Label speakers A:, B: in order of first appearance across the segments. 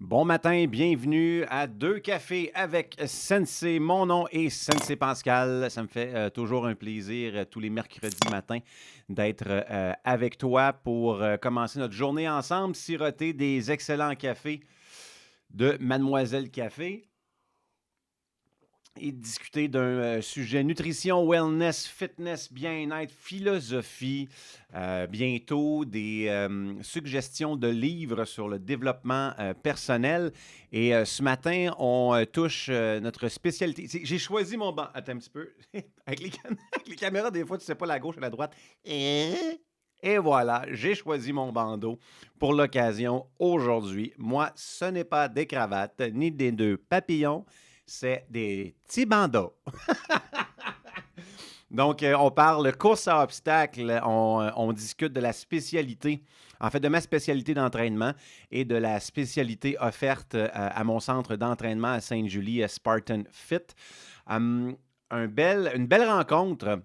A: Bon matin, bienvenue à Deux cafés avec Sensei. Mon nom est Sensei Pascal. Ça me fait toujours un plaisir tous les mercredis matins d'être avec toi pour commencer notre journée ensemble, siroter des excellents cafés de Mademoiselle Café et discuter d'un sujet nutrition, wellness, fitness, bien-être, philosophie. Bientôt, des suggestions de livres sur le développement personnel. Et ce matin, on touche notre spécialité. J'ai choisi mon banc. Attends un petit peu. Avec les caméras, des fois, tu ne sais pas la gauche ou la droite. Et voilà, j'ai choisi mon bandeau pour l'occasion aujourd'hui. Moi, ce n'est pas des cravates ni des deux papillons. C'est des petits bandeaux. Donc, on parle course à obstacles, on discute de la spécialité, en fait, de ma spécialité d'entraînement et de la spécialité offerte à mon centre d'entraînement à Sainte-Julie, Spartan Fit. Une belle rencontre.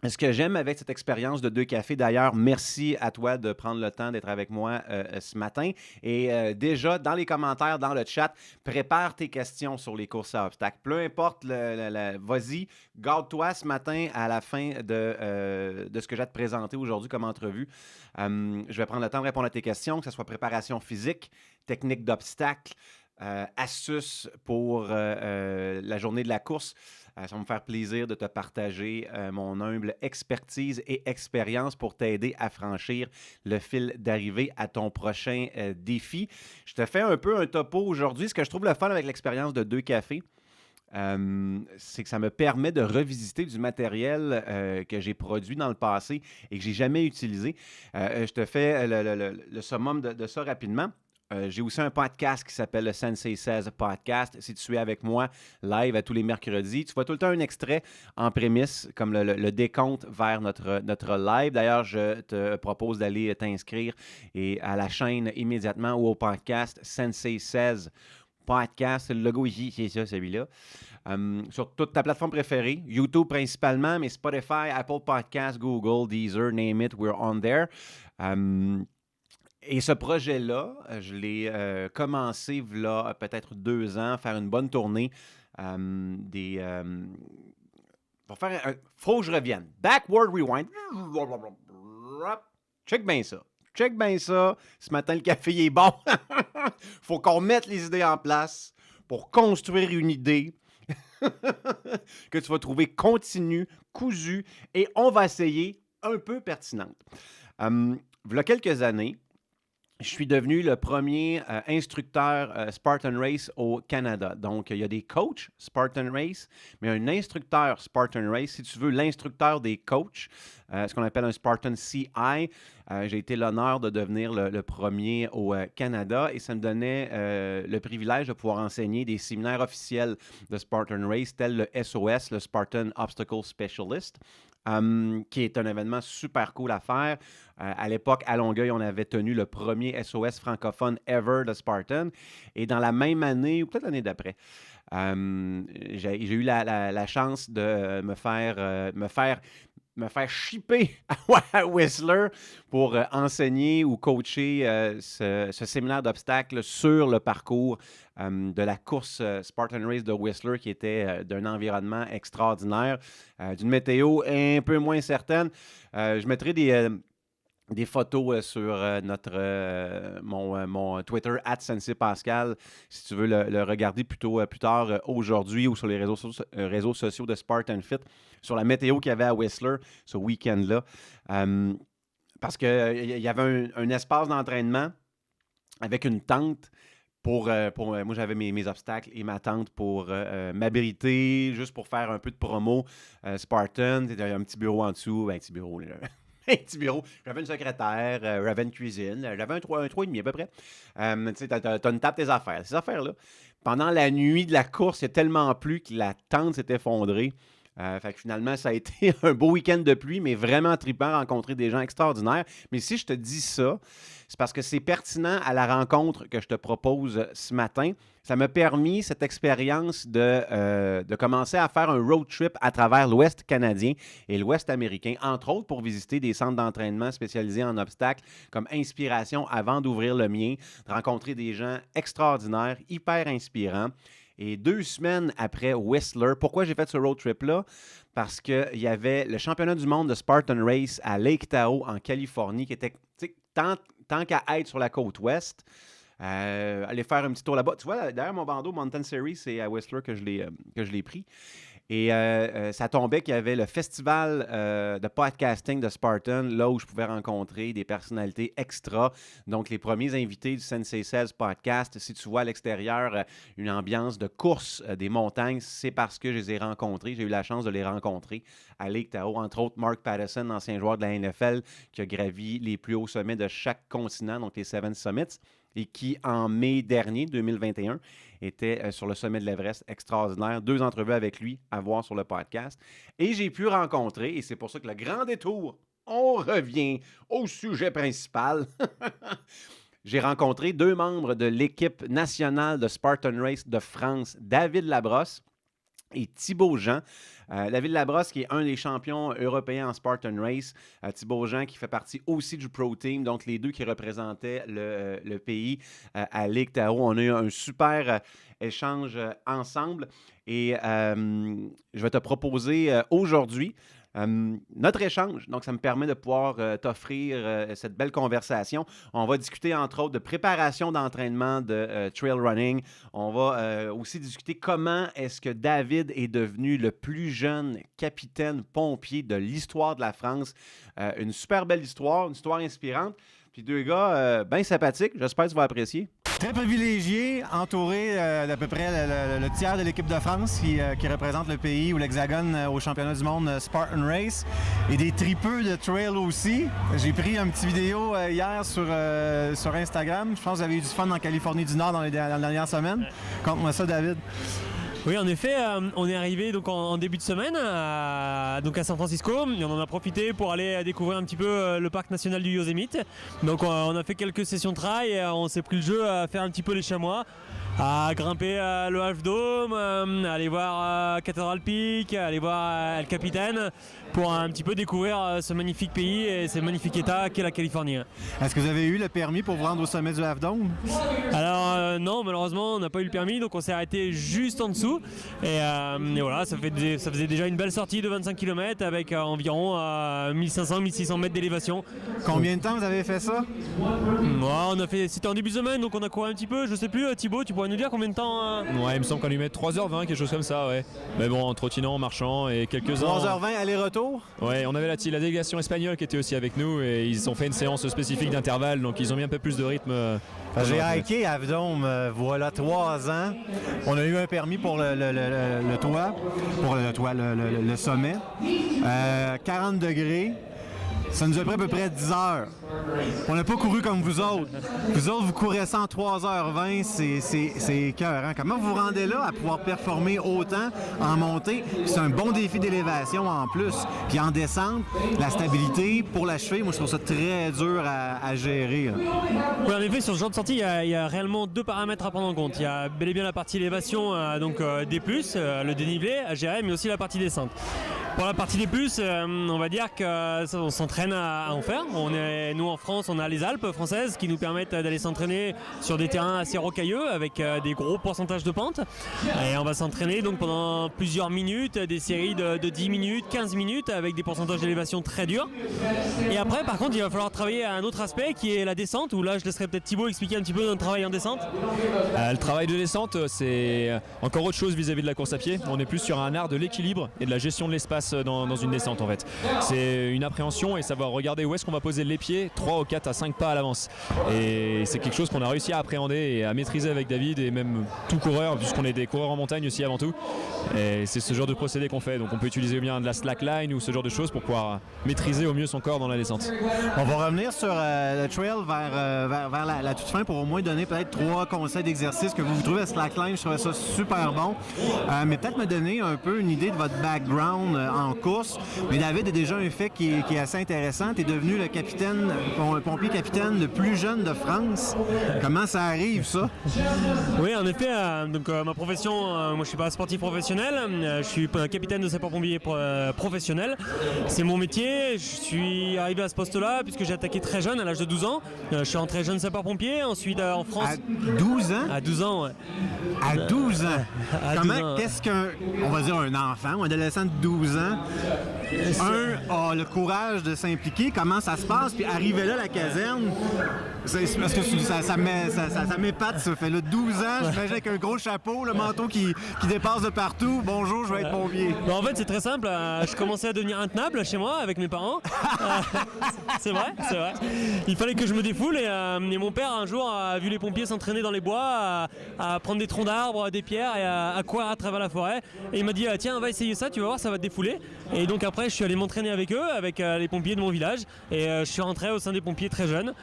A: Ce que j'aime avec cette expérience de Deux cafés, d'ailleurs, merci à toi de prendre le temps d'être avec moi ce matin. Et déjà, dans les commentaires, dans le chat, prépare tes questions sur les courses à obstacles. Peu importe, vas-y, garde-toi ce matin à la fin de ce que j'ai à te présenter aujourd'hui comme entrevue. Je vais prendre le temps de répondre à tes questions, que ce soit préparation physique, technique d'obstacles, astuces pour la journée de la course. Ça va me faire plaisir de te partager mon humble expertise et expérience pour t'aider à franchir le fil d'arrivée à ton prochain défi. Je te fais un peu un topo aujourd'hui. Ce que je trouve le fun avec l'expérience de Deux cafés, c'est que ça me permet de revisiter du matériel que j'ai produit dans le passé et que je n'ai jamais utilisé. Je te fais le summum de ça rapidement. J'ai aussi un podcast qui s'appelle le Sensei Says Podcast. Si tu es avec moi live à tous les mercredis, tu vois tout le temps un extrait en prémisse, comme le décompte vers notre live. D'ailleurs, je te propose d'aller t'inscrire à la chaîne immédiatement ou au podcast Sensei Says Podcast. Le logo ici, c'est ça, celui-là. Sur toute ta plateforme préférée, YouTube principalement, mais Spotify, Apple Podcasts, Google, Deezer, name it, we're on there. Et ce projet-là, je l'ai commencé là peut-être 2 ans, faire une bonne tournée. Pour faire faut que je revienne. Backward rewind. Check bien ça. Check bien ça. Ce matin, le café est bon. Faut qu'on mette les idées en place pour construire une idée que tu vas trouver continue, cousue, et on va essayer un peu pertinente. Il y a quelques années, je suis devenu le premier instructeur Spartan Race au Canada. Donc, il y a des coachs Spartan Race, mais un instructeur Spartan Race, si tu veux, l'instructeur des coachs, ce qu'on appelle un Spartan CI. J'ai été l'honneur de devenir le premier au Canada et ça me donnait le privilège de pouvoir enseigner des séminaires officiels de Spartan Race, tels le SOS, le Spartan Obstacle Specialist. Qui est un événement super cool à faire. À l'époque, à Longueuil, on avait tenu le premier SOS francophone ever de Spartan. Et dans la même année, ou peut-être l'année d'après, j'ai eu la chance de me faire shipper à Whistler pour enseigner ou coacher ce séminaire d'obstacles sur le parcours de la course Spartan Race de Whistler qui était d'un environnement extraordinaire, d'une météo un peu moins certaine. Je mettrai des photos sur mon Twitter @SenseiPascal si tu veux le regarder plus tard aujourd'hui ou sur les réseaux sociaux de Spartan Fit sur la météo qu'il y avait à Whistler ce week-end-là. Parce qu'il y avait un espace d'entraînement avec une tente moi, j'avais mes obstacles et ma tente pour m'abriter, juste pour faire un peu de promo. Spartan, il y a un petit bureau en dessous, un petit bureau, là. Un petit bureau. J'avais une secrétaire, j'avais une cuisine, j'avais un 3,5 à peu près. Tu sais, t'as une table tes affaires. Ces affaires-là, pendant la nuit de la course, il y a tellement plu que la tente s'est effondrée. Fait que finalement, ça a été un beau week-end de pluie, mais vraiment trippant, rencontrer des gens extraordinaires. Mais si je te dis ça, c'est parce que c'est pertinent à la rencontre que je te propose ce matin. Ça m'a permis, cette expérience, de commencer à faire un road trip à travers l'Ouest canadien et l'Ouest américain, entre autres pour visiter des centres d'entraînement spécialisés en obstacles comme inspiration avant d'ouvrir le mien, de rencontrer des gens extraordinaires, hyper inspirants. Et 2 semaines après Whistler, pourquoi j'ai fait ce road trip-là? Parce qu'il y avait le championnat du monde de Spartan Race à Lake Tahoe, en Californie, qui était, tant qu'à être sur la côte ouest, aller faire un petit tour là-bas. Tu vois, derrière mon bandeau Mountain Series, c'est à Whistler que je l'ai pris. Et ça tombait qu'il y avait le festival de podcasting de Spartan, là où je pouvais rencontrer des personnalités extra. Donc, les premiers invités du Sensei 16 podcast. Si tu vois à l'extérieur une ambiance de course des montagnes, c'est parce que je les ai rencontrés. J'ai eu la chance de les rencontrer à Lake Tahoe. Entre autres, Mark Patterson, ancien joueur de la NFL, qui a gravi les plus hauts sommets de chaque continent, donc les Seven Summits, et qui, en mai dernier, 2021, était sur le sommet de l'Everest. Extraordinaire. 2 entrevues avec lui à voir sur le podcast. Et j'ai pu rencontrer, et c'est pour ça que le grand détour, on revient au sujet principal. J'ai rencontré 2 membres de l'équipe nationale de Spartan Race de France, David Labrosse et Thibaut Jean. David Labrosse, qui est un des champions européens en Spartan Race. Thibaut Jean, qui fait partie aussi du Pro Team. Donc, les deux qui représentaient le pays à Lake Tahoe. On a eu un super échange ensemble. Et je vais te proposer aujourd'hui notre échange. Donc, ça me permet de pouvoir t'offrir cette belle conversation. On va discuter, entre autres, de préparation d'entraînement de trail running. On va aussi discuter comment est-ce que David est devenu le plus jeune capitaine pompier de l'histoire de la France. Une super belle histoire, une histoire inspirante. Puis 2 gars bien sympathiques. J'espère que tu vas apprécier.
B: Très privilégié, entouré d'à peu près le tiers de l'équipe de France qui représente le pays ou l'Hexagone au championnat du monde Spartan Race et des tripeux de trail aussi. J'ai pris une petite vidéo hier sur Instagram. Je pense que vous avez eu du fun en Californie du Nord dans les dernières semaines. Conte-moi ça, David.
C: Oui, en effet, on est arrivé donc en début de semaine à San Francisco. Et on en a profité pour aller découvrir un petit peu le parc national du Yosemite. Donc on a fait quelques sessions de trail et on s'est pris le jeu à faire un petit peu les chamois, à grimper le Half Dome, aller voir Cathedral Peak, aller voir El Capitan pour un petit peu découvrir ce magnifique pays et ce magnifique état qu'est la Californie.
B: Est-ce que vous avez eu le permis pour vous rendre au sommet du Half Dome?
C: Alors non, malheureusement on n'a pas eu le permis, donc on s'est arrêté juste en dessous et voilà, ça faisait déjà une belle sortie de 25 km avec environ 1500-1600 mètres d'élévation.
B: Combien de temps vous avez fait ça?
C: C'était en début de semaine, donc on a couru un petit peu, je sais plus, Thibaut, tu pourrais nous dire combien de temps
D: Ouais, il me semble qu'on lui met 3h20, quelque chose comme ça, ouais. Mais bon, en trottinant, en marchant et quelques-uns...
B: 3h20 aller-retour?
D: Ouais, on avait la délégation espagnole qui était aussi avec nous et ils ont fait une séance spécifique d'intervalle, donc ils ont mis un peu plus de rythme.
B: J'ai hiké à Dome, voilà 3 ans. On a eu un permis pour le toit, pour le sommet. 40 degrés. Ça nous a pris à peu près 10 heures. On n'a pas couru comme vous autres. Vous autres, vous courez ça en 3h20, c'est écœurant. Comment vous vous rendez là à pouvoir performer autant en montée? C'est un bon défi d'élévation en plus. Puis en descente, la stabilité pour la cheville, moi je trouve ça très dur à gérer.
C: Oui, en effet, sur ce genre de sortie, il y a réellement 2 paramètres à prendre en compte. Il y a bel et bien la partie élévation, D+, le dénivelé à gérer, mais aussi la partie descente. Pour la partie D+, on va dire qu'on s'entraîne à en faire. Nous en France, on a les Alpes françaises qui nous permettent d'aller s'entraîner sur des terrains assez rocailleux avec des gros pourcentages de pente. Et on va s'entraîner donc pendant plusieurs minutes, des séries de 10 minutes, 15 minutes avec des pourcentages d'élévation très durs. Et après, par contre, il va falloir travailler à un autre aspect qui est la descente, où là, je laisserai peut-être Thibaut expliquer un petit peu notre travail en descente.
D: Le travail de descente, c'est encore autre chose vis-à-vis de la course à pied. On est plus sur un art de l'équilibre et de la gestion de l'espace. passe dans une descente en fait. C'est une appréhension et savoir regarder où est-ce qu'on va poser les pieds 3 ou 4 à 5 pas à l'avance. Et c'est quelque chose qu'on a réussi à appréhender et à maîtriser avec David et même tout coureur, puisqu'on est des coureurs en montagne aussi avant tout. Et c'est ce genre de procédé qu'on fait. Donc on peut utiliser bien de la slackline ou ce genre de choses pour pouvoir maîtriser au mieux son corps dans la descente.
B: On va revenir sur le trail vers la toute fin pour au moins donner peut-être 3 conseils d'exercice que vous trouvez à slackline. Je trouvais ça super bon. Mais peut-être me donner un peu une idée de votre background en course. Mais David a déjà un fait qui est assez intéressant. Tu es devenu le pompier capitaine le plus jeune de France. Comment ça arrive, ça?
C: Oui, en effet, ma profession, moi je suis pas sportif professionnel, je suis capitaine de sapeur-pompier professionnel. C'est mon métier, je suis arrivé à ce poste-là puisque j'ai attaqué très jeune, à l'âge de 12 ans. Je suis rentré jeune sapeur-pompier, ensuite en France...
B: À 12 ans?
C: À 12 ans, ouais.
B: À 12 ans?
C: À
B: Comment,
C: 12 ans.
B: qu'est-ce on va dire un enfant ou un adolescent de 12 ans, a le courage de s'impliquer, comment ça se passe, puis arriver là à la caserne, c'est parce que ça m'épate, ça fait là 12 ans, j'imagine avec un gros chapeau, le manteau qui dépasse de partout, bonjour, je vais être pompier.
C: En fait, c'est très simple, je commençais à devenir intenable chez moi avec mes parents. C'est vrai. Il fallait que je me défoule et mon père un jour a vu les pompiers s'entraîner dans les bois, à prendre des troncs d'arbres, des pierres et à courir à travers la forêt. Et il m'a dit tiens, on va essayer ça, tu vas voir, ça va te défouler. Et donc après, je suis allé m'entraîner avec eux, avec les pompiers de mon village. Et je suis rentré au sein des pompiers très jeunes.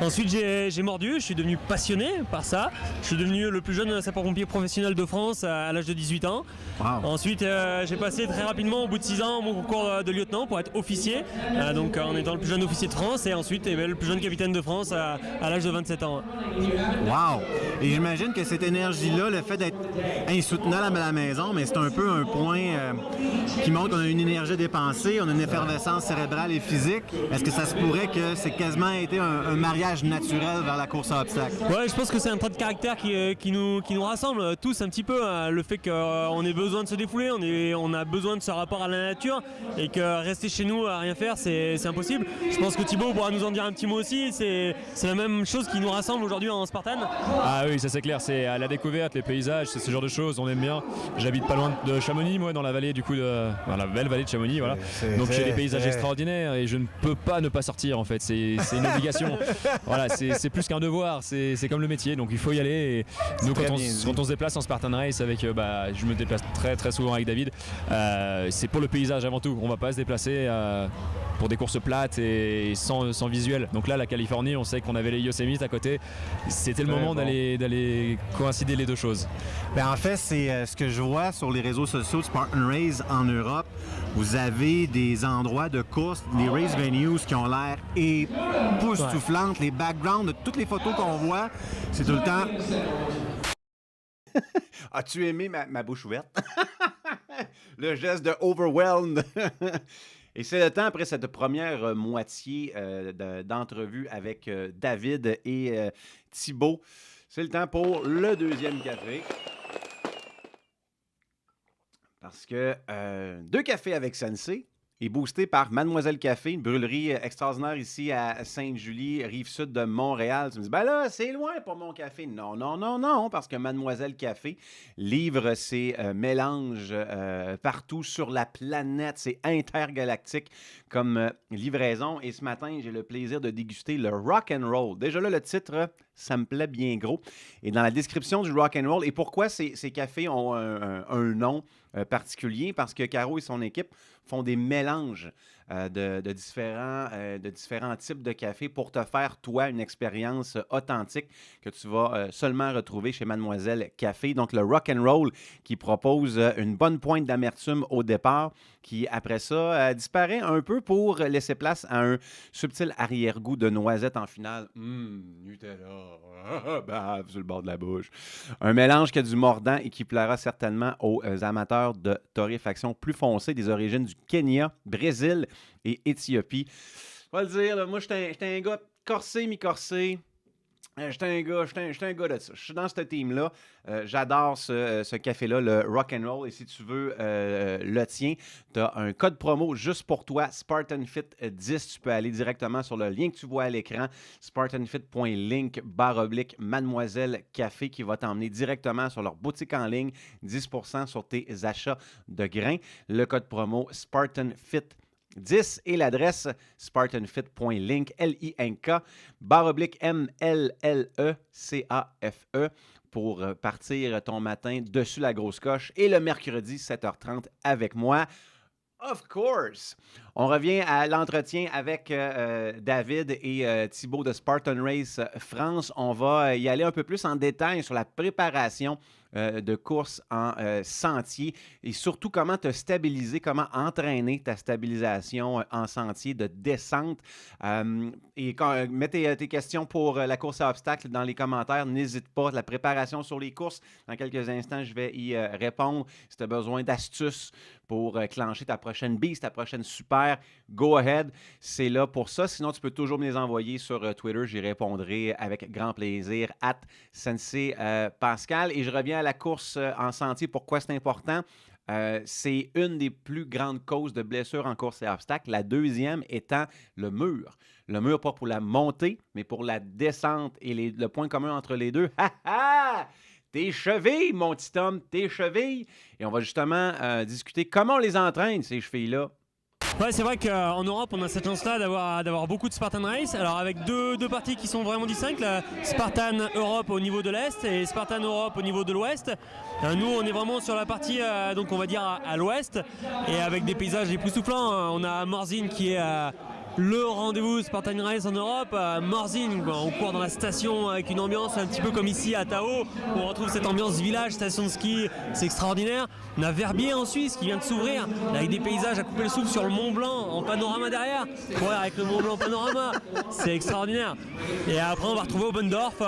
C: Ensuite, j'ai mordu, je suis devenu passionné par ça. Je suis devenu le plus jeune sapeur-pompier professionnel de France à l'âge de 18 ans.
B: Wow.
C: Ensuite, j'ai passé très rapidement, au bout de 6 ans, mon concours de lieutenant pour être officier. Donc en étant le plus jeune officier de France et ensuite le plus jeune capitaine de France à l'âge de 27 ans.
B: Wow! Et j'imagine que cette énergie-là, le fait d'être insoutenable à la maison, mais c'est un peu un point qui montre qu'on a une énergie dépensée, on a une effervescence cérébrale et physique. Est-ce que ça se pourrait que c'est quasiment été un mariage naturel vers la course à obstacles?
C: Ouais, je pense que c'est un trait de caractère qui nous rassemble tous un petit peu. Le fait qu'on ait besoin de se défouler, on a besoin de ce rapport à la nature et que rester chez nous à rien faire, c'est impossible. Je pense que Thibaut pourra nous en dire un petit mot aussi. C'est la même chose qui nous rassemble aujourd'hui en Spartan.
D: Ah oui, ça c'est clair, c'est à la découverte, les paysages, c'est ce genre de choses, on aime bien. J'habite pas loin de Chamonix, moi, dans la vallée dans la belle vallée de Chamonix, voilà. Donc j'ai des paysages extraordinaires et je ne peux pas ne pas sortir en fait, c'est une obligation. Voilà, c'est plus qu'un devoir, c'est comme le métier, donc il faut y aller. Et nous, quand on se déplace en Spartan Race avec, je me déplace très très souvent avec David, c'est pour le paysage avant tout. On va pas se déplacer pour des courses plates et sans visuel. Donc là, la Californie, on sait qu'on avait les Yosemite à côté. C'était le moment d'aller coïncider les deux choses.
B: Ben, en fait, c'est ce que je vois sur les réseaux sociaux de Spartan Race en Europe. Vous avez des endroits de course, les race venues qui ont l'air époustouflantes. Les backgrounds de toutes les photos qu'on voit, c'est tout le temps...
A: As-tu aimé ma bouche ouverte? Le geste de overwhelmed. Et c'est le temps, après cette première moitié d'entrevue avec David et Thibaut, c'est le temps pour le deuxième café. Parce que 2 cafés avec Sensei est boosté par Mademoiselle Café, une brûlerie extraordinaire ici à Sainte-Julie, rive sud de Montréal. Tu me dis, ben là, c'est loin pour mon café. Non, parce que Mademoiselle Café livre ses mélanges partout sur la planète. C'est intergalactique comme livraison. Et ce matin, j'ai le plaisir de déguster le Rock and Roll. Déjà là, le titre, ça me plaît bien gros. Et dans la description du Rock and Roll, et pourquoi ces cafés ont un nom particulier? Parce que Caro et son équipe font des mélanges de différents types de café pour te faire, toi, une expérience authentique que tu vas seulement retrouver chez Mademoiselle Café. Donc, le Rock and Roll qui propose une bonne pointe d'amertume au départ, qui, après ça, disparaît un peu pour laisser place à un subtil arrière-goût de noisette en finale. Nutella, bave sur le bord de la bouche. Un mélange qui a du mordant et qui plaira certainement aux amateurs de torréfaction plus foncée des origines du Kenya, Brésil et Éthiopie. Je vais le dire, là, moi, j'étais un gars corsé, mi-corsé. J'étais un gars de ça. Je suis dans ce team-là. J'adore ce café-là, le Rock'n'Roll. Et si tu veux le tien, tu as un code promo juste pour toi, Spartan Fit 10. Tu peux aller directement sur le lien que tu vois à l'écran, spartanfit.link/Mademoiselle Café, qui va t'emmener directement sur leur boutique en ligne, 10% sur tes achats de grains. Le code promo Spartan Fit 10 et l'adresse spartanfit.link, LINK/MLLECAFE pour partir ton matin dessus la grosse coche et le mercredi 7h30 avec moi. Of course! On revient à l'entretien avec David et Thibaut de Spartan Race France. On va y aller un peu plus en détail sur la préparation de course en sentier et surtout comment te stabiliser, comment entraîner ta stabilisation en sentier de descente. Mets tes questions pour la course à obstacles dans les commentaires. N'hésite pas. La préparation sur les courses, dans quelques instants, je vais y répondre. Si tu as besoin d'astuces pour clencher ta prochaine beast, ta prochaine super, go ahead. C'est là pour ça. Sinon, tu peux toujours me les envoyer sur Twitter. J'y répondrai avec grand plaisir. @Sensei Pascal. Et je reviens à la course en sentier. Pourquoi c'est important? C'est une des plus grandes causes de blessures en course à obstacles. La deuxième étant le mur. Le mur, pas pour la montée, mais pour la descente. Et le point commun entre les deux, tes chevilles, mon petit homme, tes chevilles. Et on va justement discuter comment on les entraîne, ces chevilles-là.
C: Ouais, c'est vrai qu'en Europe, on a cette chance-là d'avoir beaucoup de Spartan Race. Alors avec deux parties qui sont vraiment distinctes, la Spartan Europe au niveau de l'Est et Spartan Europe au niveau de l'Ouest. Nous, on est vraiment sur la partie, donc on va dire à l'Ouest, et avec des paysages époustouflants. On a Morzine qui est le rendez-vous Spartan Race en Europe. Morzine, on court dans la station avec une ambiance un petit peu comme ici à Tao, où on retrouve cette ambiance village, station de ski, c'est extraordinaire. On a Verbier en Suisse qui vient de s'ouvrir, avec des paysages à couper le souffle sur le Mont Blanc en panorama derrière. Courir avec le Mont Blanc en panorama, c'est extraordinaire. Et après, on va retrouver Obendorf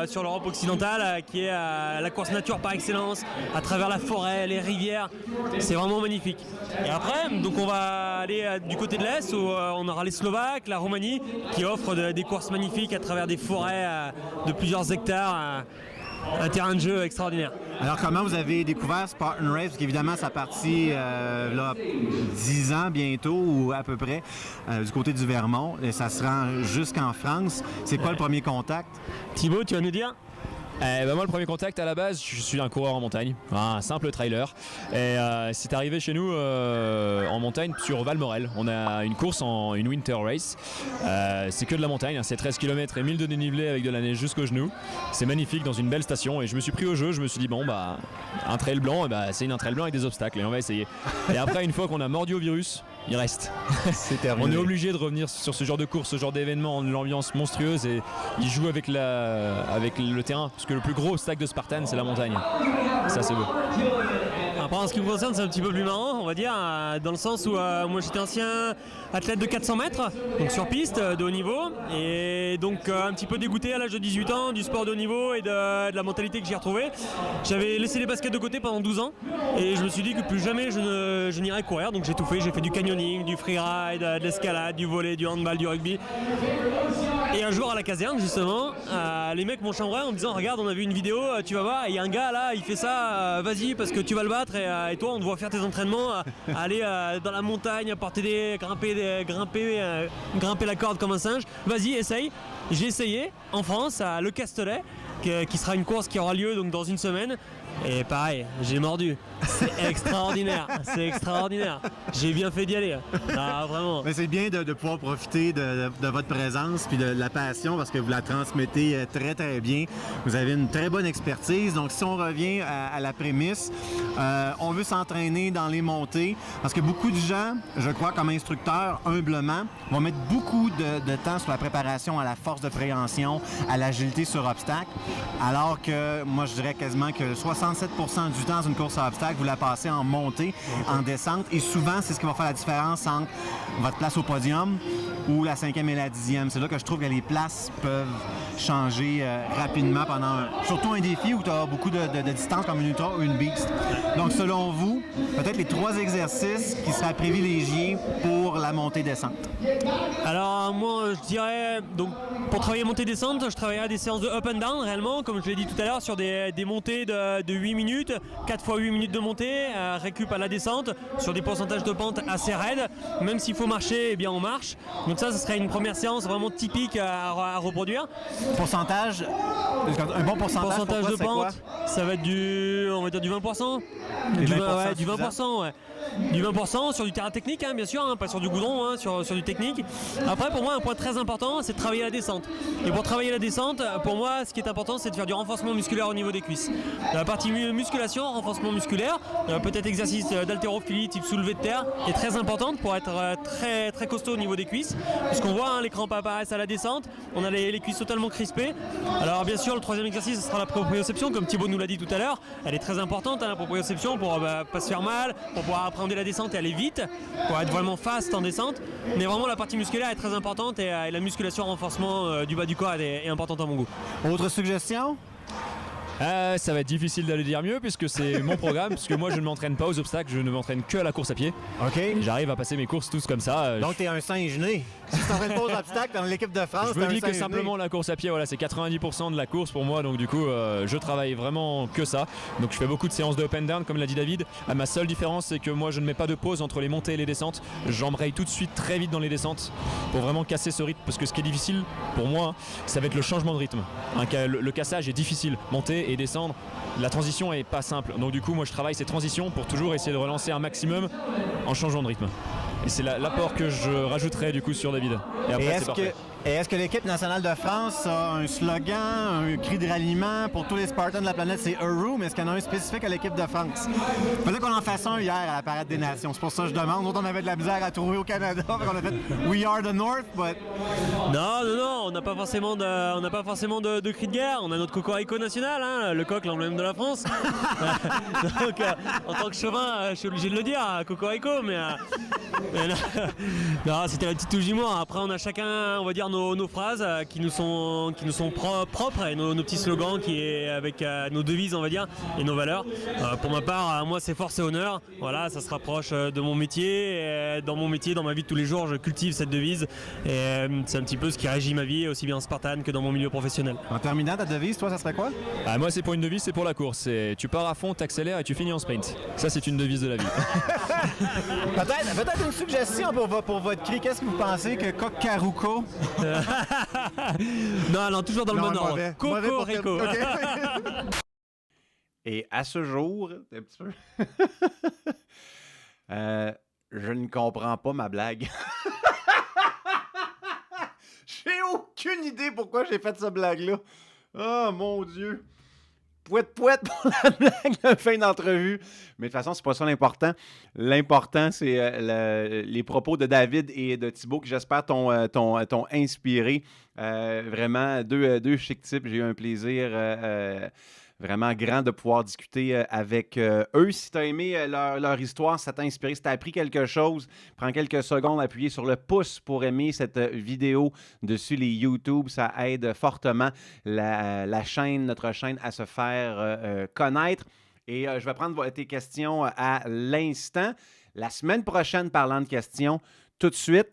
C: sur l'Europe occidentale, qui est la course nature par excellence, à travers la forêt, les rivières. C'est vraiment magnifique. Et après, donc on va aller du côté de l'Est, où on aura les Slovaques, la Roumanie, qui offre des courses magnifiques à travers des forêts de plusieurs hectares. Un terrain de jeu extraordinaire.
B: Alors, comment vous avez découvert Spartan Race? Parce qu'évidemment, ça partit là, 10 ans bientôt, ou à peu près, du côté du Vermont. Et ça se rend jusqu'en France. C'est quoi le premier contact?
C: Thibaut, tu vas nous dire?
D: Moi, le premier contact à la base, je suis un coureur en montagne, un simple trailer. Et c'est arrivé chez nous en montagne sur Valmorel. On a une course une winter race. C'est que de la montagne, c'est 13 km et 1000 de dénivelé avec de la neige jusqu'aux genoux. C'est magnifique dans une belle station. Et je me suis pris au jeu, je me suis dit, un trail blanc, c'est un trail blanc avec des obstacles et on va essayer. Et après, une fois qu'on a mordu au virus, il reste.
B: C'est terminé.
D: On est obligé de revenir sur ce genre de course, ce genre d'événement, l'ambiance monstrueuse, et il joue avec le terrain, parce que le plus gros obstacle de Spartan, c'est la montagne. Ça, c'est beau.
C: Après, en ce qui me concerne, c'est un petit peu plus marrant, on va dire, dans le sens où moi j'étais ancien athlète de 400 mètres, donc sur piste, de haut niveau, et donc un petit peu dégoûté à l'âge de 18 ans du sport de haut niveau et de la mentalité que j'y ai retrouvée. J'avais laissé les baskets de côté pendant 12 ans, et je me suis dit que plus jamais je n'irais courir, donc j'ai tout fait, j'ai fait du canyoning, du freeride, de l'escalade, du volley, du handball, du rugby. Et un jour à la caserne, justement, les mecs m'ont chambré en me disant, regarde, on a vu une vidéo, tu vas voir, il y a un gars là, il fait ça, vas-y, parce que tu vas le battre, et toi on te voit faire tes entraînements, aller dans la montagne, grimper la corde comme un singe, vas-y, essaye. J'ai essayé en France à Le Castellet, qui sera une course qui aura lieu donc dans une semaine. Et pareil, j'ai mordu. C'est extraordinaire, c'est extraordinaire. J'ai bien fait d'y aller. Ah, vraiment.
B: Mais c'est bien de pouvoir profiter de votre présence puis de la passion, parce que vous la transmettez très, très bien. Vous avez une très bonne expertise. Donc, si on revient à la prémisse, on veut s'entraîner dans les montées, parce que beaucoup de gens, je crois, comme instructeurs, humblement, vont mettre beaucoup de temps sur la préparation à la force de préhension, à l'agilité sur obstacle, alors que moi, je dirais quasiment que 67% du temps d'une course à obstacle, vous la passez en montée, en descente, et souvent, c'est ce qui va faire la différence entre votre place au podium ou la 5e et la 10e. C'est là que je trouve que les places peuvent changer rapidement pendant surtout un défi où tu as beaucoup de distance comme une ultra ou une beast. Donc, selon vous, peut-être les 3 exercices qui seraient privilégiés pour la montée-descente.
C: Alors moi je dirais, donc pour travailler montée-descente, je travaillerai à des séances de up and down réellement, comme je l'ai dit tout à l'heure, sur des montées de 8 minutes, 4 fois 8 minutes de montée, récup à la descente, sur des pourcentages de pente assez raides. Même s'il faut marcher, eh bien on marche. Donc ça serait une première séance vraiment typique à reproduire.
B: Pourcentage, un bon pourcentage
C: Pourcentage
B: pour
C: de
B: toi,
C: pente, ça va être on va dire du 20%.
B: Et
C: Du
B: 20%,
C: du 20%, ouais. Du 20% sur du terrain technique, bien sûr, pas sur du goudron, sur du technique. Après, pour moi, un point très important, c'est de travailler la descente. Et pour travailler la descente, pour moi, ce qui est important, c'est de faire du renforcement musculaire au niveau des cuisses. La partie musculation, renforcement musculaire, peut-être exercice d'haltérophilie type soulevé de terre, est très importante pour être très, très costaud au niveau des cuisses. Puisqu'on voit, les crampes apparaissent à la descente, on a les cuisses totalement crispées. Alors, bien sûr, le troisième exercice, ce sera la proprioception, comme Thibaut nous l'a dit tout à l'heure. Elle est très importante, la proprioception, pour pas se faire mal, pour pouvoir appréhender la descente et aller vite, pour être vraiment fast en descente. Mais vraiment, la partie musculaire est très importante et la musculation renforcement du bas du corps est importante à mon goût.
B: Autre suggestion?
D: Ça va être difficile d'aller dire mieux puisque c'est mon programme, puisque moi je ne m'entraîne pas aux obstacles, je ne m'entraîne que à la course à pied.
B: OK.
D: Et j'arrive à passer mes courses tous comme ça.
B: Donc, tu es un singe né. Si tu t'entraînes pas aux obstacles dans l'équipe de France,
D: Je me dis que simplement la course à pied, voilà, c'est 90% de la course pour moi, donc du coup je travaille vraiment que ça. Donc je fais beaucoup de séances de up and down comme l'a dit David. Ma seule différence c'est que moi je ne mets pas de pause entre les montées et les descentes. J'embraye tout de suite très vite dans les descentes pour vraiment casser ce rythme, parce que ce qui est difficile pour moi, ça va être le changement de rythme. Le cassage est difficile, monter et descendre. La transition est pas simple, donc du coup moi je travaille ces transitions pour toujours essayer de relancer un maximum en changeant de rythme. Et c'est l'apport que je rajouterai du coup sur David. Et après, c'est parfait.
B: Et est-ce que l'équipe nationale de France a un slogan, un cri de ralliement pour tous les Spartans de la planète, c'est Euro, mais est-ce qu'il y en a un spécifique à l'équipe de France? Il fallait qu'on en fasse un hier à la Parade des Nations, c'est pour ça que je demande. Nous, on avait de la misère à trouver au Canada, on a fait We Are the North, but...
C: Non, on n'a pas forcément de cri de guerre, on a notre cocorico national, le coq, l'emblème de la France. Donc, en tant que chauvin, je suis obligé de le dire, cocorico, mais non, c'était la petite touche d'humour. Après, on a chacun, on va dire, nos phrases qui nous sont propres et nos petits slogans qui est avec nos devises, on va dire, et nos valeurs. Pour ma part, moi, c'est force et honneur. Voilà, ça se rapproche de mon métier. Et dans mon métier, dans ma vie de tous les jours, je cultive cette devise. Et c'est un petit peu ce qui régit ma vie, aussi bien en Spartan que dans mon milieu professionnel.
B: En terminant, ta devise, toi, ça serait quoi?
D: Moi, c'est pour une devise, c'est pour la course. Tu pars à fond, t'accélères et tu finis en sprint. Ça, c'est une devise de la vie.
B: Peut-être une suggestion pour votre cri. Qu'est-ce que vous pensez que Coq-Carouco?
C: Non, toujours dans le bon ordre. Cocorico.
B: Okay.
A: Et à ce jour, un petit peu, je ne comprends pas ma blague. J'ai aucune idée pourquoi j'ai fait cette blague-là. Oh mon Dieu. Pouette pour la blague de fin d'entrevue. Mais de toute façon, c'est pas ça l'important. L'important, c'est les propos de David et de Thibaut qui, j'espère, t'ont inspiré. Vraiment, deux chic types. J'ai eu un plaisir vraiment grand de pouvoir discuter avec eux. Si tu as aimé leur histoire, ça t'a inspiré, si tu as appris quelque chose, prends quelques secondes, appuyer sur le pouce pour aimer cette vidéo dessus les YouTube. Ça aide fortement notre chaîne à se faire connaître. Et je vais prendre tes questions à l'instant. La semaine prochaine, parlant de questions, tout de suite,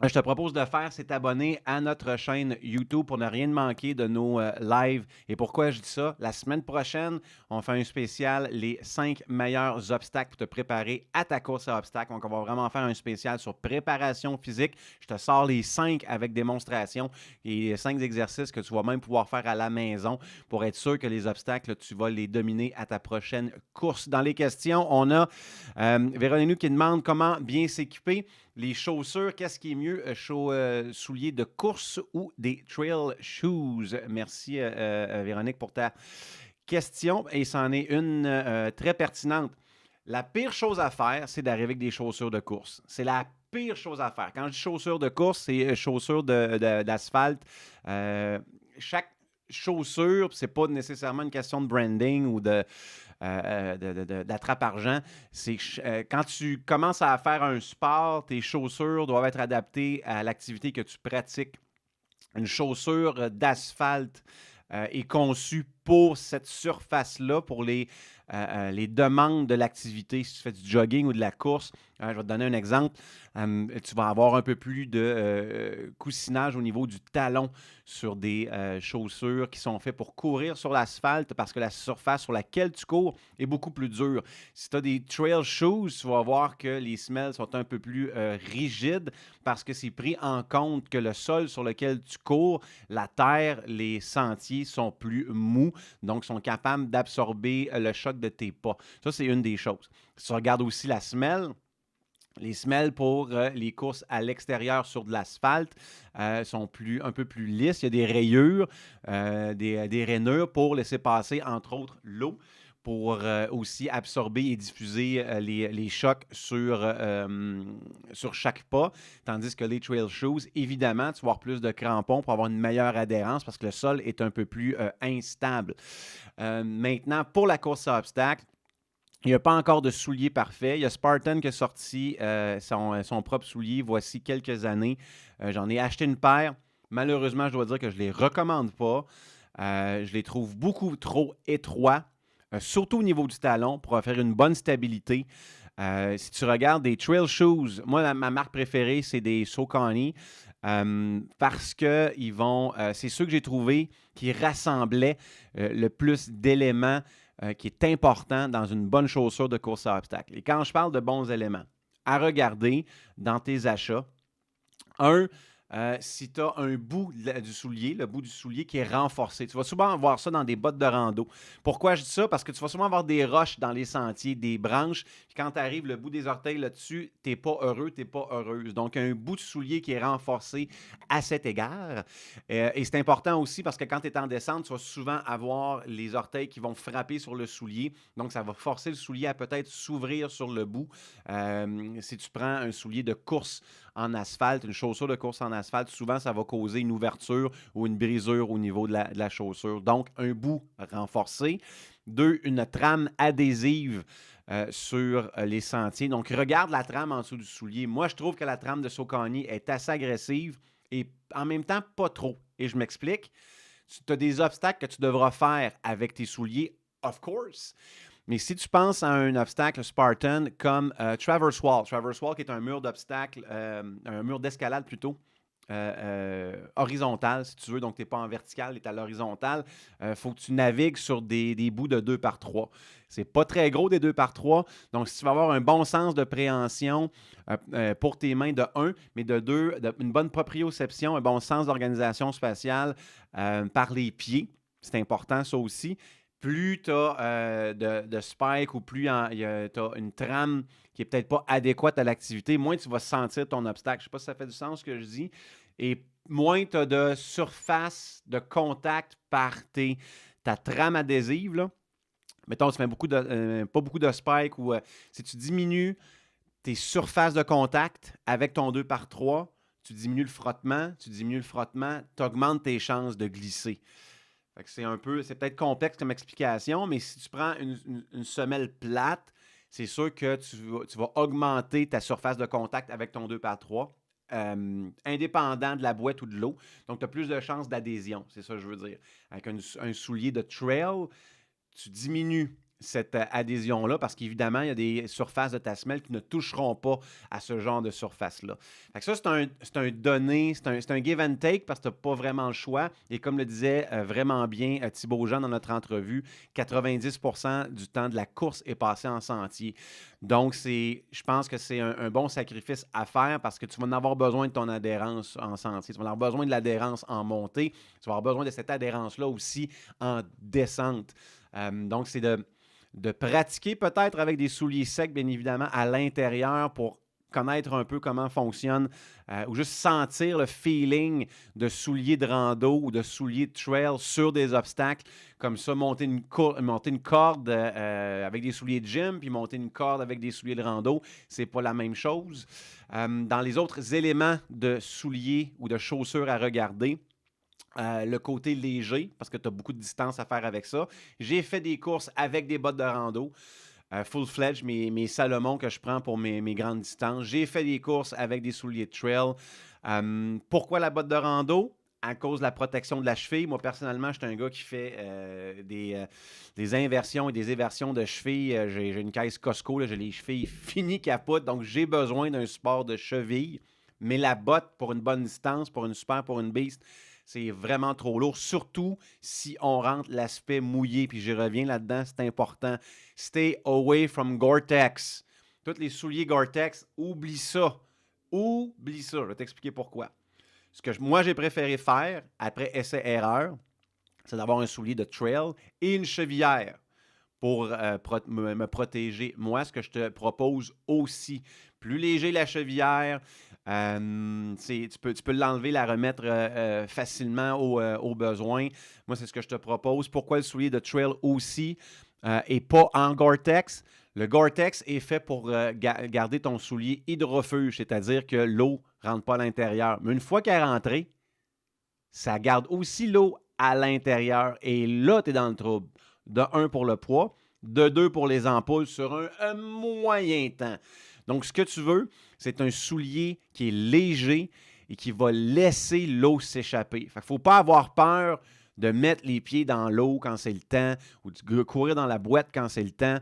A: je te propose de faire, c'est t'abonner à notre chaîne YouTube pour ne rien manquer de nos lives. Et pourquoi je dis ça? La semaine prochaine, on fait un spécial, les 5 meilleurs obstacles pour te préparer à ta course à obstacles. Donc, on va vraiment faire un spécial sur préparation physique. Je te sors les 5 avec démonstration et 5 exercices que tu vas même pouvoir faire à la maison pour être sûr que les obstacles, tu vas les dominer à ta prochaine course. Dans les questions, on a Véronique qui demande comment bien s'équiper. Les chaussures, qu'est-ce qui est mieux, souliers de course ou des trail shoes? Merci Véronique pour ta question. Et c'en est une très pertinente. La pire chose à faire, c'est d'arriver avec des chaussures de course. C'est la pire chose à faire. Quand je dis chaussures de course, c'est chaussures d'asphalte. Chaque chaussure, c'est pas nécessairement une question de branding ou d'attrape-argent. C'est quand tu commences à faire un sport, tes chaussures doivent être adaptées à l'activité que tu pratiques. Une chaussure d'asphalte est conçue pour cette surface-là, pour les les demandes de l'activité. Si tu fais du jogging ou de la course, je vais te donner un exemple. Tu vas avoir un peu plus de coussinage au niveau du talon sur des chaussures qui sont faites pour courir sur l'asphalte parce que la surface sur laquelle tu cours est beaucoup plus dure. Si tu as des trail shoes, tu vas voir que les semelles sont un peu plus rigides parce que c'est pris en compte que le sol sur lequel tu cours, la terre, les sentiers sont plus mous, donc sont capables d'absorber le choc de tes pas. Ça, c'est une des choses. Si tu regardes aussi la semelle, les semelles pour les courses à l'extérieur sur de l'asphalte sont un peu plus lisses. Il y a des rayures, des rainures pour laisser passer, entre autres, l'eau pour aussi absorber et diffuser les chocs sur chaque pas. Tandis que les trail shoes, évidemment, tu vas avoir plus de crampons pour avoir une meilleure adhérence parce que le sol est un peu plus instable. Maintenant, pour la course à obstacles, il n'y a pas encore de souliers parfaits. Il y a Spartan qui a sorti son propre soulier voici quelques années. J'en ai acheté une paire. Malheureusement, je dois dire que je ne les recommande pas. Je les trouve beaucoup trop étroits, surtout au niveau du talon, pour faire une bonne stabilité. Si tu regardes des trail shoes, moi, ma marque préférée, c'est des Saucony. Parce que c'est ceux que j'ai trouvés qui rassemblaient le plus d'éléments qui est important dans une bonne chaussure de course à obstacles. Et quand je parle de bons éléments, à regarder dans tes achats, si tu as un bout du soulier, le bout du soulier qui est renforcé. Tu vas souvent voir ça dans des bottes de rando. Pourquoi je dis ça? Parce que tu vas souvent avoir des roches dans les sentiers, des branches. Puis quand tu arrives le bout des orteils là-dessus, tu n'es pas heureux, tu n'es pas heureuse. Donc, un bout de soulier qui est renforcé à cet égard. Et c'est important aussi parce que quand tu es en descente, tu vas souvent avoir les orteils qui vont frapper sur le soulier. Donc, ça va forcer le soulier à peut-être s'ouvrir sur le bout. Si tu prends un soulier de course en asphalte, une chaussure de course en asphalte, souvent, ça va causer une ouverture ou une brisure au niveau de la chaussure. Donc, un bout renforcé. 2, une trame adhésive sur les sentiers. Donc, regarde la trame en dessous du soulier. Moi, je trouve que la trame de Saucony est assez agressive et en même temps, pas trop. Et je m'explique. Tu as des obstacles que tu devras faire avec tes souliers, of course. Mais si tu penses à un obstacle Spartan comme Traverse Wall qui est un mur d'obstacle, un mur d'escalade plutôt, horizontal si tu veux, donc tu n'es pas en vertical, tu es à l'horizontale, faut que tu navigues sur des bouts de 2x3. C'est pas très gros des 2x3, donc si tu vas avoir un bon sens de préhension pour tes mains de 1, mais de 2, une bonne proprioception, un bon sens d'organisation spatiale par les pieds, c'est important ça aussi. Plus tu as de spike ou plus tu as une trame qui n'est peut-être pas adéquate à l'activité, moins tu vas sentir ton obstacle. Je ne sais pas si ça fait du sens ce que je dis. Et moins tu as de surface de contact par ta trame adhésive. Là. Mettons, tu fais pas beaucoup de spike ou si tu diminues tes surfaces de contact avec ton 2x3, tu diminues le frottement, tu augmentes tes chances de glisser. C'est peut-être complexe comme explication, mais si tu prends une semelle plate, c'est sûr que tu vas augmenter ta surface de contact avec ton 2x3, indépendant de la boîte ou de l'eau. Donc, tu as plus de chances d'adhésion, c'est ça que je veux dire. Avec un soulier de trail, tu diminues cette adhésion-là parce qu'évidemment, il y a des surfaces de ta semelle qui ne toucheront pas à ce genre de surface-là. Fait que ça, c'est un donné, c'est un give and take parce que tu n'as pas vraiment le choix. Et comme le disait vraiment bien Thibaut Jean dans notre entrevue, 90% du temps de la course est passé en sentier. Donc, je pense que c'est un bon sacrifice à faire parce que tu vas en avoir besoin de ton adhérence en sentier. Tu vas en avoir besoin de l'adhérence en montée. Tu vas avoir besoin de cette adhérence-là aussi en descente. Donc, c'est de pratiquer peut-être avec des souliers secs, bien évidemment, à l'intérieur pour connaître un peu comment fonctionne ou juste sentir le feeling de souliers de rando ou de souliers de trail sur des obstacles. Comme ça, monter une corde avec des souliers de gym puis monter une corde avec des souliers de rando, c'est pas la même chose. Dans les autres éléments de souliers ou de chaussures à regarder, le côté léger, parce que tu as beaucoup de distance à faire avec ça. J'ai fait des courses avec des bottes de rando, full-fledged, mes Salomon que je prends pour mes grandes distances. J'ai fait des courses avec des souliers de trail. Pourquoi la botte de rando? à cause de la protection de la cheville. Moi, personnellement, je suis un gars qui fait des inversions et des éversions de cheville. J'ai une caisse Costco, là, j'ai les chevilles finies capotes, donc j'ai besoin d'un support de cheville. Mais la botte, pour une bonne distance, pour une super, pour une beast, c'est vraiment trop lourd, surtout si on rentre l'aspect mouillé. Puis j'y reviens là-dedans, c'est important. Stay away from Gore-Tex. Tous les souliers Gore-Tex, oublie ça. Oublie ça. Je vais t'expliquer pourquoi. Ce que moi, j'ai préféré faire, après essai-erreur, c'est d'avoir un soulier de trail et une chevillère pour me protéger. Moi, ce que je te propose aussi, plus léger la chevillère, tu peux l'enlever, la remettre facilement au besoin. Moi, c'est ce que je te propose. Pourquoi le soulier de trail aussi et pas en Gore-Tex? Le Gore-Tex est fait pour garder ton soulier hydrofuge, c'est-à-dire que l'eau ne rentre pas à l'intérieur. Mais une fois qu'elle est rentrée, ça garde aussi l'eau à l'intérieur. Et là, tu es dans le trouble. De 1 pour le poids, de 2 pour les ampoules sur un moyen temps. Donc, ce que tu veux, c'est un soulier qui est léger et qui va laisser l'eau s'échapper. Il ne faut pas avoir peur de mettre les pieds dans l'eau quand c'est le temps ou de courir dans la boîte quand c'est le temps,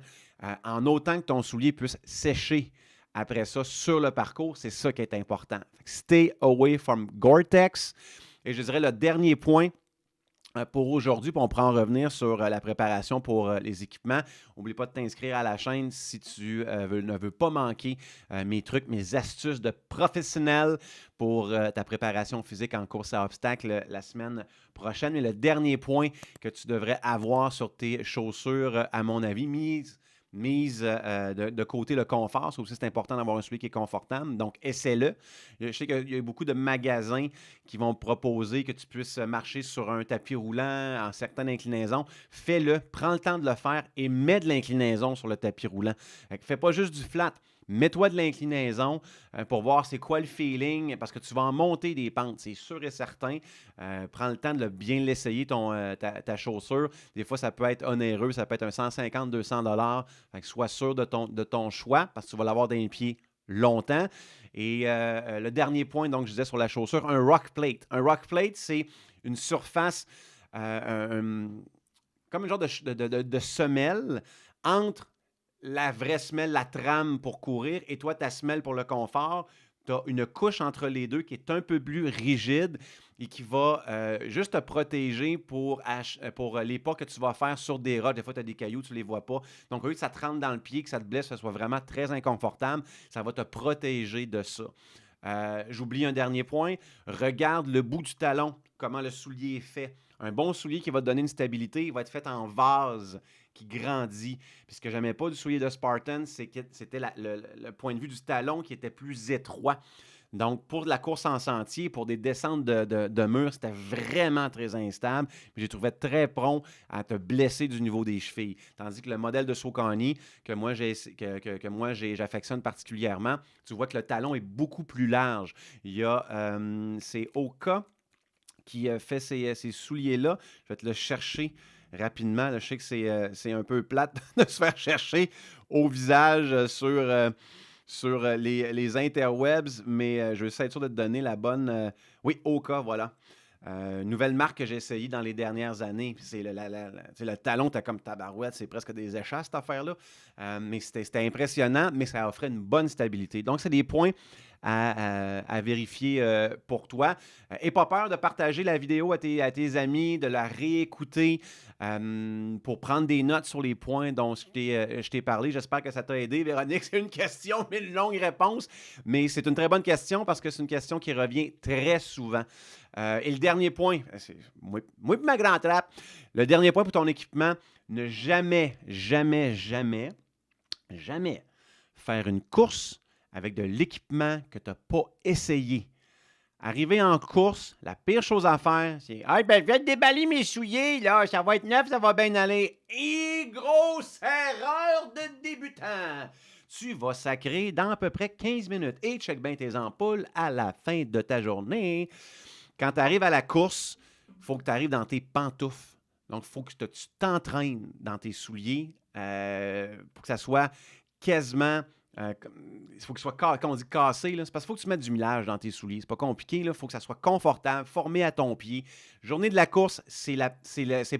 A: en autant que ton soulier puisse sécher après ça sur le parcours. C'est ça qui est important. Stay away from Gore-Tex. Et je dirais le dernier point pour aujourd'hui, puis on pourra en revenir sur la préparation pour les équipements. N'oublie pas de t'inscrire à la chaîne si tu ne veux pas manquer mes trucs, mes astuces de professionnel pour ta préparation physique en course à obstacles la semaine prochaine. Et le dernier point que tu devrais avoir sur tes chaussures, à mon avis, mise de côté le confort. Ça aussi, c'est important d'avoir un soulier qui est confortable. Donc, essaie-le. Je sais qu'il y a beaucoup de magasins qui vont proposer que tu puisses marcher sur un tapis roulant en certaines inclinaisons. Fais-le, prends le temps de le faire et mets de l'inclinaison sur le tapis roulant. Fais pas juste du flat. Mets-toi de l'inclinaison pour voir c'est quoi le feeling, parce que tu vas en monter des pentes, c'est sûr et certain. Prends le temps de bien l'essayer, ta chaussure. Des fois, ça peut être onéreux, ça peut être un 150-200 $. Fait que sois sûr de ton choix, parce que tu vas l'avoir dans les pieds longtemps. Et le dernier point, donc, je disais sur la chaussure, un rock plate. Un rock plate, c'est une surface, comme un genre de semelle entre la vraie semelle, la trame pour courir, et toi, ta semelle pour le confort. Tu as une couche entre les deux qui est un peu plus rigide et qui va juste te protéger pour les pas que tu vas faire sur des roches. Des fois, tu as des cailloux, tu ne les vois pas. Donc, au lieu que ça te rentre dans le pied, que ça te blesse, que ça soit vraiment très inconfortable, ça va te protéger de ça. J'oublie un dernier point. Regarde le bout du talon, comment le soulier est fait. Un bon soulier qui va te donner une stabilité, il va être fait en vase qui grandit. Puis ce que j'aimais pas du soulier de Spartan, c'est que c'était le point de vue du talon qui était plus étroit. Donc, pour de la course en sentier, pour des descentes de murs, c'était vraiment très instable. Puis j'ai trouvé très prompt à te blesser du niveau des chevilles. Tandis que le modèle de Saucony, que moi j'affectionne particulièrement, tu vois que le talon est beaucoup plus large. Il y a, c'est Oka qui fait ces souliers-là. Je vais te le chercher rapidement. Là, je sais que c'est un peu plate de se faire chercher au visage sur les interwebs, mais je vais essayer de te donner la bonne... oui, Oka, voilà. Nouvelle marque que j'ai essayé dans les dernières années. Puis c'est le talon, tu as comme tabarouette, c'est presque des échasses, cette affaire-là. Mais c'était impressionnant, mais ça offrait une bonne stabilité. Donc, c'est des points à vérifier pour toi. Aie pas peur de partager la vidéo à tes amis, de la réécouter pour prendre des notes sur les points dont je t'ai parlé. J'espère que ça t'a aidé, Véronique. C'est une question, mais une longue réponse. Mais c'est une très bonne question parce que c'est une question qui revient très souvent. Et le dernier point, c'est moi ma grande trappe. Le dernier point pour ton équipement, ne jamais faire une course avec de l'équipement que tu n'as pas essayé. Arriver en course, la pire chose à faire, c'est « Hey, ben, je vais te déballer mes souliers, là, ça va être neuf, ça va bien aller. » Et grosse erreur de débutant! Tu vas sacrer dans à peu près 15 minutes. Et check bien tes ampoules à la fin de ta journée. Quand tu arrives à la course, il faut que tu arrives dans tes pantoufles. Donc, il faut que tu t'entraînes dans tes souliers pour que ça soit quasiment Il faut qu'il soit, quand on dit cassé, là, c'est parce qu'il faut que tu mettes du millage dans tes souliers. C'est pas compliqué, il faut que ça soit confortable, formé à ton pied. Journée de la course, c'est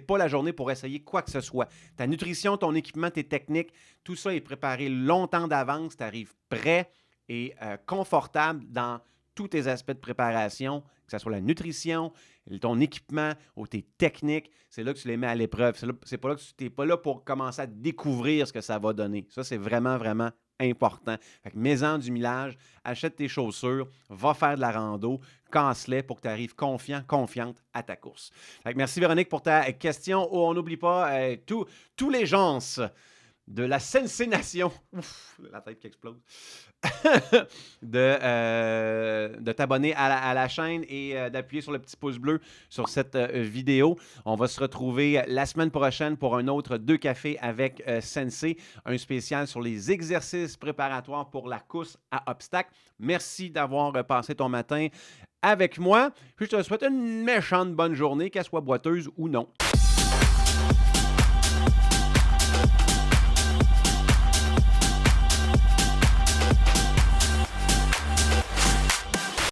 A: pas la journée pour essayer quoi que ce soit. Ta nutrition, ton équipement, tes techniques, tout ça est préparé longtemps d'avance. Tu arrives prêt et confortable dans tous tes aspects de préparation, que ce soit la nutrition, ton équipement ou tes techniques. C'est là que tu les mets à l'épreuve. C'est pas là que tu n'es pas là pour commencer à découvrir ce que ça va donner. Ça, c'est vraiment, vraiment important. Fait que mets-en du millage, achète tes chaussures, va faire de la rando, casse-les pour que tu arrives confiant, confiante à ta course. Fait que merci Véronique pour ta question. Oh, on n'oublie pas tous les gens de la Sensei Nation, ouf, la tête qui explose, de t'abonner à la chaîne et d'appuyer sur le petit pouce bleu sur cette vidéo. On va se retrouver la semaine prochaine pour un autre 2 cafés avec Sensei, un spécial sur les exercices préparatoires pour la course à obstacles. Merci d'avoir passé ton matin avec moi. Puis je te souhaite une méchante bonne journée, qu'elle soit boiteuse ou non.